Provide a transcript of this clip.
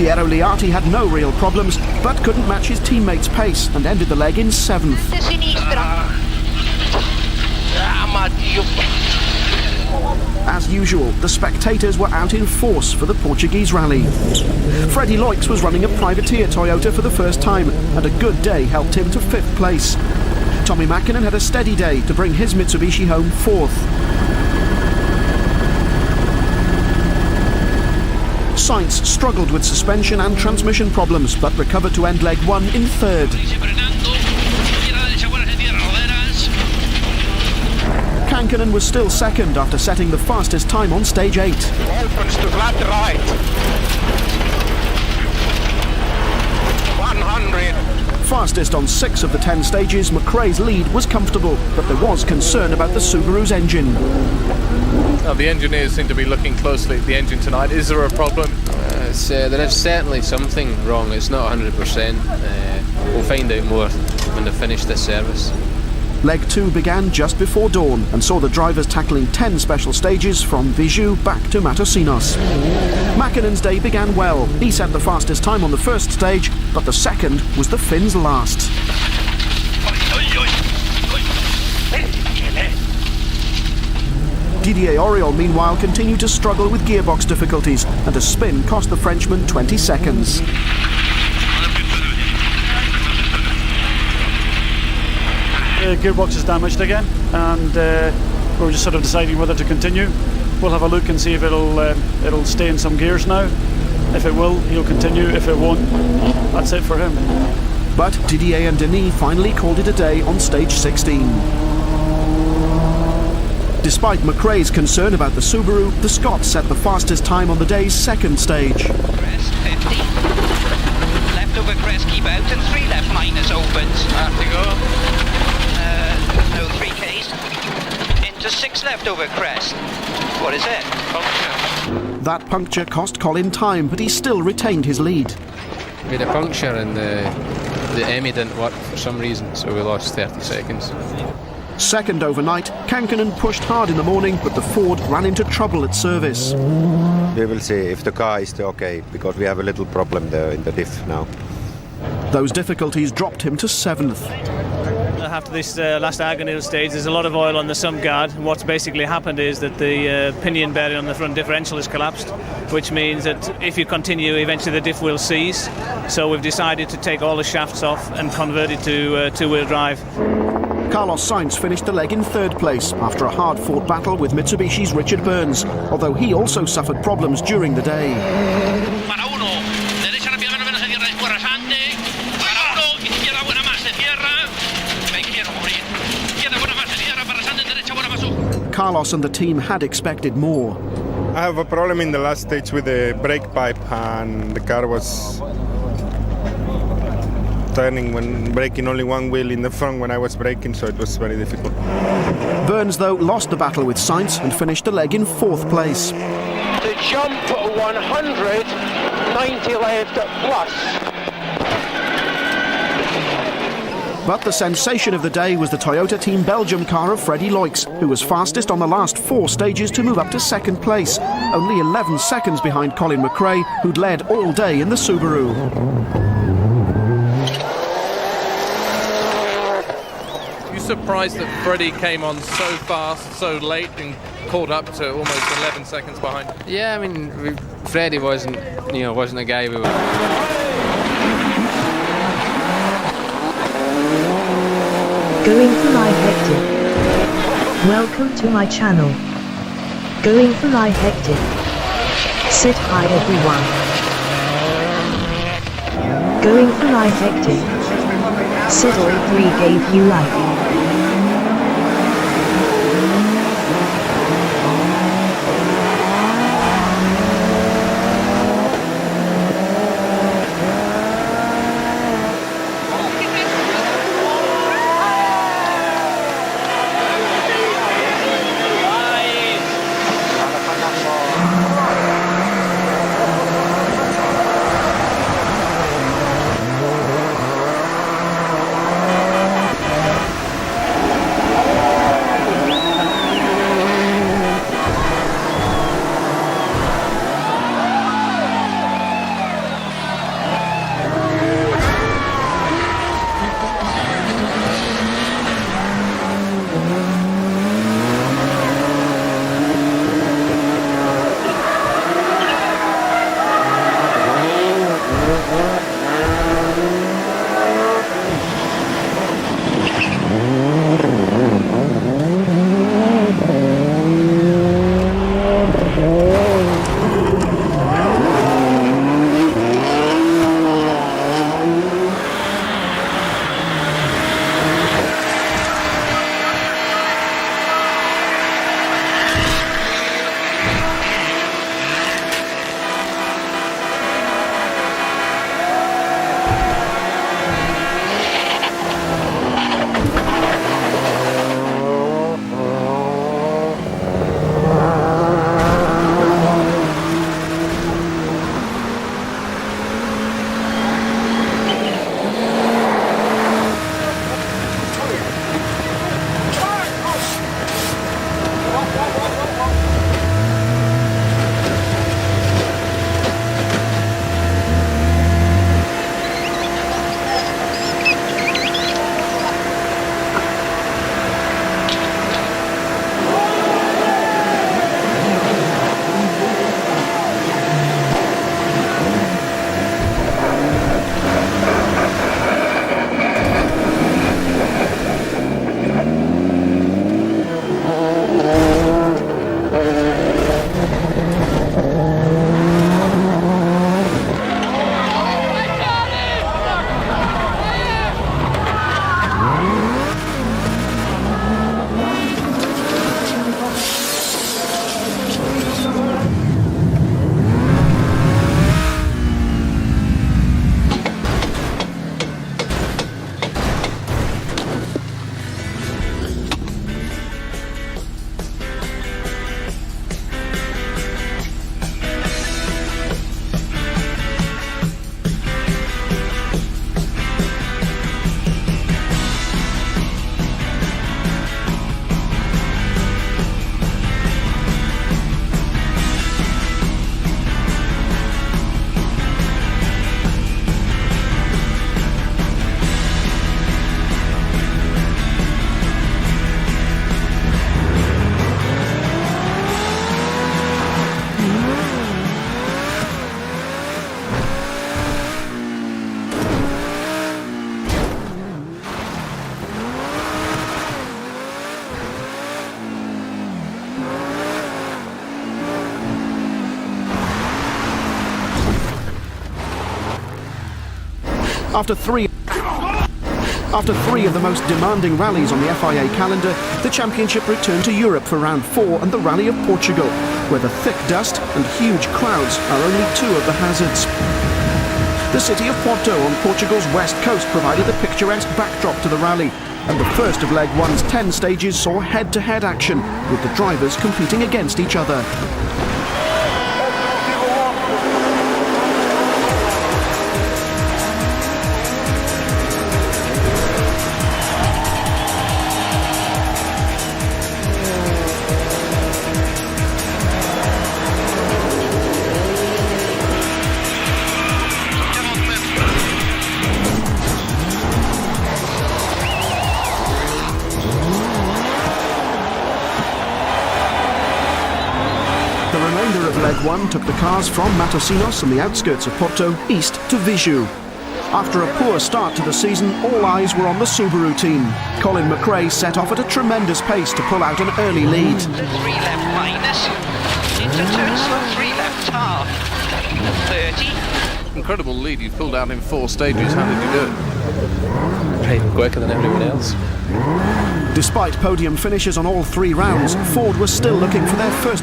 Piero Liati had no real problems, but couldn't match his teammates' pace and ended the leg in 7th. As usual, the spectators were out in force for the Portuguese rally. Freddie Loix was running a privateer Toyota for the first time, and a good day helped him to 5th place. Tommy Mäkinen had a steady day to bring his Mitsubishi home 4th. Sainz struggled with suspension and transmission problems, but recovered to end leg 1 in 3rd. Kankkunen was still 2nd after setting the fastest time on stage 8. Opens to flat right. 100. Fastest on 6 of the 10 stages, McRae's lead was comfortable, but there was concern about the Subaru's engine. Now, the engineers seem to be looking closely at the engine tonight. Is there a problem? There is certainly something wrong. It's not 100%. We'll find out more when they finish this service. Leg 2 began just before dawn and saw the drivers tackling 10 special stages from Viseu back to Matosinhos. Mäkinen's day began well. He set the fastest time on the first stage, but the second was the Finn's last. Didier Auriol, meanwhile, continued to struggle with gearbox difficulties, and a spin cost the Frenchman 20 seconds. The gearbox is damaged again, and we're just sort of deciding whether to continue. We'll have a look and see if it'll stay in some gears now. If it will, he'll continue. If it won't, that's it for him. But Didier and Denis finally called it a day on stage 16. Despite McRae's concern about the Subaru, the Scots set the fastest time on the day's second stage. Crest 50. Left over crest, keep out, and 3 left minus opens. To go. No 3Ks. Into 6 left over crest. What is it? Puncture. That puncture cost Colin time, but he still retained his lead. We had a puncture and the EMI didn't work for some reason, so we lost 30 seconds. Second overnight, Kankkunen pushed hard in the morning, but the Ford ran into trouble at service. We will see if the car is still okay, because we have a little problem there in the diff now. Those difficulties dropped him to 7th. After this last agonal stage, there's a lot of oil on the sump guard, and what's basically happened is that the pinion bearing on the front differential has collapsed, which means that if you continue, eventually the diff will seize. So we've decided to take all the shafts off and convert it to two-wheel drive. Carlos Sainz finished the leg in 3rd place after a hard-fought battle with Mitsubishi's Richard Burns, although he also suffered problems during the day. Carlos and the team had expected more. I have a problem in the last stage with the brake pipe, and the car was turning when braking only one wheel in the front when I was braking, so it was very difficult. Burns, though, lost the battle with Sainz and finished the leg in 4th place. To jump 100, 90 left plus. But the sensation of the day was the Toyota Team Belgium car of Freddie Loix, who was fastest on the last 4 stages to move up to 2nd place, only 11 seconds behind Colin McRae, who'd led all day in the Subaru. Are you surprised that Freddie came on so fast, so late, and caught up to almost 11 seconds behind? Yeah, I mean, Freddie wasn't a guy we were... Going for live hectic. Welcome to my channel. Going for live hectic. Sit hi everyone. Going for live hectic. Sit oi3 gave you life. After three of the most demanding rallies on the FIA calendar, the championship returned to Europe for round 4 and the Rally of Portugal, where the thick dust and huge crowds are only 2 of the hazards. The city of Porto on Portugal's west coast provided the picturesque backdrop to the rally, and the first of Leg 1's 10 stages saw head-to-head action, with the drivers competing against each other. The remainder of Leg 1 took the cars from Matosinhos on the outskirts of Porto east to Viseu. After a poor start to the season, all eyes were on the Subaru team. Colin McRae set off at a tremendous pace to pull out an early lead. 3 left minus, into turn slow 3 left half, 30. Incredible lead you've pulled out in 4 stages. How did you do it? Right, quicker than everyone else. Despite podium finishes on all 3 rounds, Ford was still looking for their first